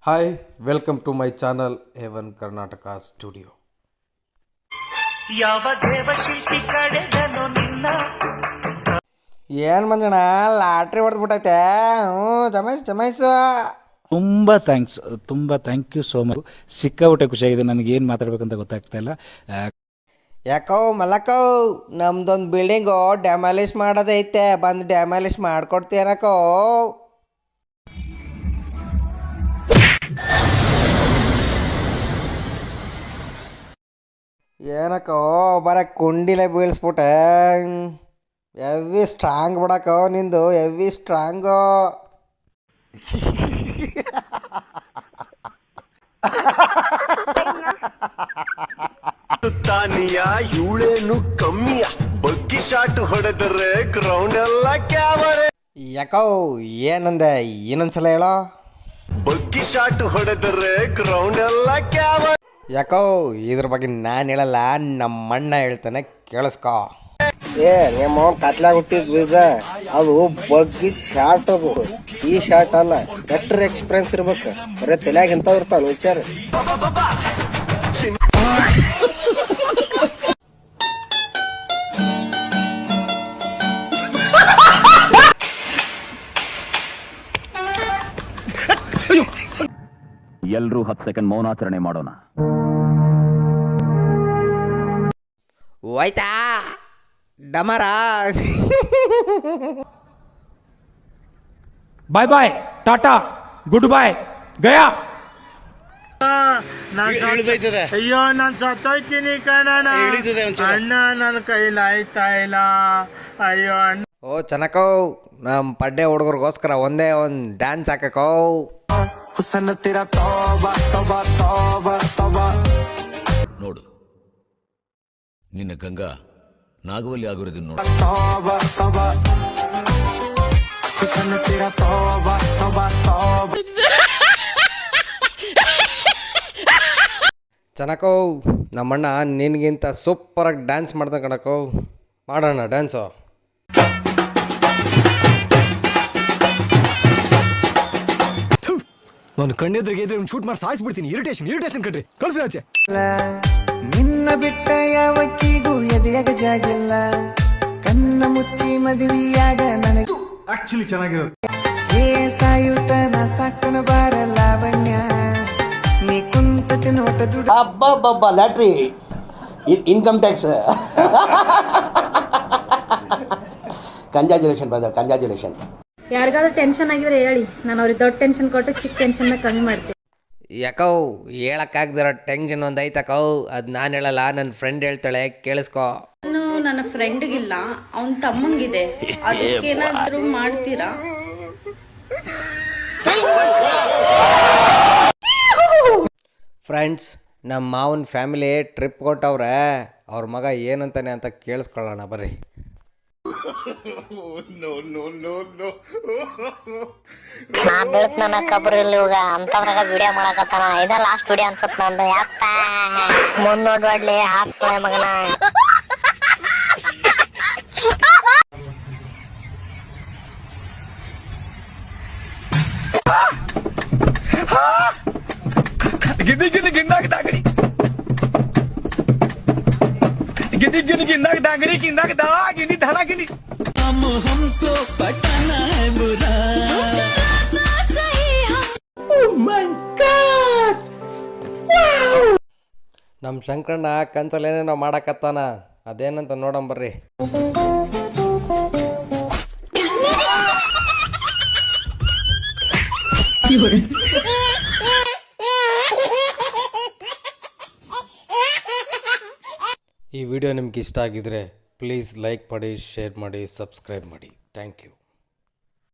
Hi welcome to my channel heaven Karnataka studio. ಯಾವ ದೇವಶಿಲ್ಪಿ ಕಡೆಗನು ನಿನ್ನ ಏನು ಮಂಜಣ್ಣ ಲಾಟ್ರಿ ಹೊಡೆದ್ಬಿಟ್ಟೈತೆ. ಜಮಾಯಿಸು. ತುಂಬ ಥ್ಯಾಂಕ್ ಯು ಸೋ ಮಚ್. ಸಿಕ್ಕಾಬಿಟ್ಟೆ ಖುಷಿಯಾಗಿದೆ. ನನಗೆ ಏನು ಮಾತಾಡ್ಬೇಕಂತ ಗೊತ್ತಾಗ್ತಾ ಇಲ್ಲ. ಯಾಕೋ ಮಲಕೋ ನಮ್ದೊಂದು ಬಿಲ್ಡಿಂಗು ಡ್ಯಾಮಾಲಿಷ್ ಮಾಡೋದೈತೆ, ಬಂದು ಡ್ಯಾಮಾಲಿಷ್ ಮಾಡ್ಕೊಡ್ತೀರಕೋ. ಏನಕ್ಕೋ ಬರ ಕುಂಡಿಲೆ ಬೀಳಿಸ್ಬಿಟ್ಟೆ. ಎವಿ ಸ್ಟ್ರಾಂಗ್ ಬಿಡಕೋ ನಿಂದು, ಎವಿ ಸ್ಟ್ರಾಂಗು. ತಾನಿಯ ಇವಳೇನು ಕಮ್ಮಿಯ ಬಗ್ಗಿ ಶಾಟ್ ಹೊಡೆದರೆ ಗ್ರೌಂಡ್ ಎಲ್ಲ ಕ್ಯಾಮರೆ. ಯಾಕೋ ಏನಂದೆ ಇನ್ನೊಂದ್ಸಲ ಹೇಳೋ. ಬಗ್ಗಿ ಶಾಟ್ ಹೊಡೆದರೆ ಗ್ರೌಂಡ್ ಎಲ್ಲ ಕ್ಯಾಮರೆ. ಯಾಕೋ ಇದ್ರ ಬಗ್ಗೆ ನಾನು ಹೇಳಲ್ಲ, ನಮ್ಮ ಅಣ್ಣ ಹೇಳ್ತಾನೆ, ಕೇಳಿಸ್ಕೋ. ನಿಮ್ಮ ಕತ್ಲಾಗ ಹುಟ್ಟಿದ ಬೀಜ ಅದು ಬಗ್ಗಿ ಶಾರ್ಟ್, ಅದು ಈ ಶಾರ್ಟ್ ಅಲ್ಲ. ಬೆಟರ್ ಎಕ್ಸ್ಪೀರಿಯನ್ಸ್ ಇರ್ಬೇಕು. ಬರೀ ತಲೆಯಾಗ ಇಂಥವ್ ಇರ್ತಾವ ವಿಚಾರ. ಎಲ್ರೂ 10 ಸೆಕೆಂಡ್ ಮೌನಾಚರಣೆ ಮಾಡೋಣ. ಹೋಯ್ತಾ ಡಮರ. ಬಾಯ್ ಬಾಯ್, ಟಾಟಾ, ಗುಡ್ ಬಾಯ್, ಗಯಾ. ಅಯ್ಯೋ ನಾನ್ ಸತ್ತೋಯ್ತೀನಿ ಕಣಣ್ಣ. ಅಣ್ಣ ನನ್ನ ಕೈಲಿ ಆಯ್ತಾ ಇಲ್ಲ. ಅಯ್ಯೋ ಅಣ್ಣ. ಓ ಚೆನ್ನಕೋ, ನಮ್ಮ ಪಡ್ಡೆ ಹುಡುಗರಿಗೋಸ್ಕರ ಒಂದೇ ಒಂದು ಡ್ಯಾನ್ಸ್ ಹಾಕಕೋ. ನೋಡು, ನಿನ್ನ ಗಂಗಾ ನಾಗವಲ್ಲಿ ಆಗಿರೋದನ್ನ ನೋಡು. ಚೆನ್ನಕೋ, ನಮ್ಮಣ್ಣ ನಿನಗಿಂತ ಸೂಪರಾಗಿ ಡ್ಯಾನ್ಸ್ ಮಾಡ್ತಾನೆ ಕಣಕೋ. ಮಾಡೋಣ ಡ್ಯಾನ್ಸು. ನಾನು ಕಣ್ಣೆದ್ರಿಗೆ ಇದ್ರೆ ಶೂಟ್ ಮಾಡಿ ಸಾಯಿಸ್ಬಿಡ್ತೀನಿ. ಇರಿಟೇಷನ್ ಕಣ್ರಿ, ಕಳ್ಸಿ ಆಚೆ. ನಿನ್ನ ಬಿಟ್ಟ ಯಾವಕ್ಕಿಗೂ ಎದೆಯಾಗ ಜಾಗಿಲ್ಲ. ಕಣ್ಣ ಮುಚ್ಚಿ ಮದುವೆಯಾಗ ನನಗೆ ಆಕ್ಚುಲಿ ಚೆನ್ನಾಗಿರೋದು. ಏ ಸಾಯುತನ ಸಾಕನ ಬಾರ ಲಾವಣ್ಯ, ನೀ ಕುಂತ ತಿನ್ನೋಟ ದುಡ್ಡು. ಅಬ್ಬಬ್ಬಬ್ಬ lottery, income tax. Congratulation brother, congratulation. ಯಾರಿಗಾದ್ರೂ ಟೆನ್ಷನ್ ಆಗಿದ್ರೆ ಹೇಳಿ, ನಾನು ಅವ್ರಿಗೆ ದೊಡ್ಡ ಟೆನ್ಷನ್ ಕೊಟ್ಟು ಚಿಕ್ಕ ಟೆನ್ಷನ್ನ ಕಮ್ಮಿ ಮಾಡ್ತೀನಿ. ಯಾಕೋ ಹೇಳಕ್ಕಾಗ್ದಿರೋ ಟೆನ್ಷನ್ ಒಂದು ಐತಕೋ, ಅದು ನಾನು ಹೇಳಲ್ಲ, ನನ್ನ ಫ್ರೆಂಡ್ ಹೇಳ್ತಾಳೆ, ಕೇಳಿಸ್ಕೋ. ನಾನು ನನ್ನ ಫ್ರೆಂಡ್ಗಿಲ್ಲ, ಅವನ ತಮ್ಮಂಗಿದೆ. ಅದಕ್ಕೇನಾದರೂ ಮಾಡ್ತೀರಾ? ಫ್ರೆಂಡ್ಸ್, ನಮ್ಮ ಮಾವನ ಫ್ಯಾಮಿಲಿ ಟ್ರಿಪ್ ಕೊಟ್ಟವ್ರೆ. ಅವ್ರ ಮಗ ಏನಂತಾನೆ ಅಂತ ಕೇಳಿಸ್ಕೊಳ್ಳೋಣ ಬರ್ರಿ. ನನ್ನ ಕಬ್ರಲ್ಲಿ ಇವಾಗ ಅಂತವ್ರಾಗ ವಿಡಿಯೋ ಮಾಡಕತ್ತಾನ. ಇದ ಲಾಸ್ಟ್ ವಿಡಿಯೋ ಅನ್ಸತ್ ನಂದು. ಯಾಕ ಮುಂದ್ ನೋಡ್ಬಾಡ್ಲಿ ಹಾಫ್ ಮಗನ. ನಮ್ಮ ಶಂಕರಣ್ಣ ಕನ್ಸಲ್ಲಿ ಏನೇನೋ ಮಾಡಕತ್ತಾನ, ಅದೇನಂತ ನೋಡಂಬರ್ರಿ. ಈ ವಿಡಿಯೋ ನಿಮ್ಗೆ ಇಷ್ಟ ಆಗಿದ್ರೆ ಪ್ಲೀಸ್ ಲೈಕ್ ಮಾಡಿ, ಶೇರ್ ಮಾಡಿ, ಸಬ್ಸ್ಕ್ರೈಬ್ ಮಾಡಿ. Thank you.